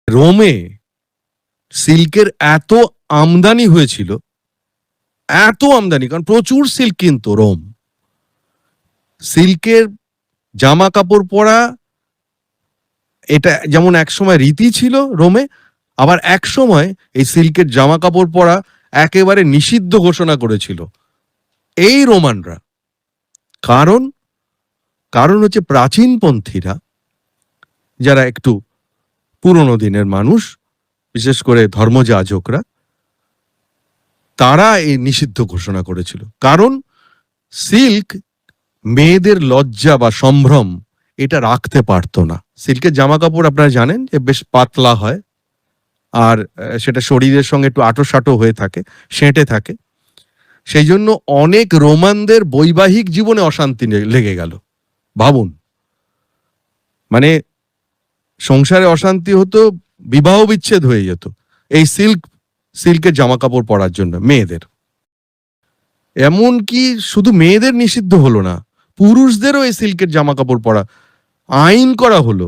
রোমে সিল্কের এত আমদানি হয়েছিল, এত আমদানি, কারণ প্রচুর সিল্ক কিনতো রোম। সিল্কের জামা কাপড় পরা এটা যেমন একসময় রীতি ছিল রোমে, আবার একসময় এই সিল্কের জামা কাপড় পরা একেবারে নিষিদ্ধ ঘোষণা করেছিল এই রোমানরা। কারণ কারণ হচ্ছে প্রাচীনপন্থীরা, যারা একটু পুরনো দিনের মানুষ, বিশেষ করে ধর্মযাজকরা, তারা এই নিষিদ্ধ ঘোষণা করেছিল। কারণ সিল্ক মেয়েদের লজ্জা বা সম্ভ্রম এটা রাখতে পারতো না। সিল্কের জামা কাপড় আপনারা জানেন যে বেশ পাতলা হয়, আর সেটা শরীরের সঙ্গে একটু আঁটো হয়ে থাকে, সেঁটে থাকে। সেই জন্য অনেক রোমানদের বৈবাহিক জীবনে অশান্তি লেগে গেল। ভাবুন, মানে সংসারে অশান্তি হতো, বিবাহ বিচ্ছেদ হয়ে যেত এই সিল্কের জামা কাপড় পরার জন্য মেয়েদের। এমনকি শুধু মেয়েদের নিষিদ্ধ হলো না, পুরুষদেরও এই সিল্কের জামা কাপড় পরা আইন করা হলো।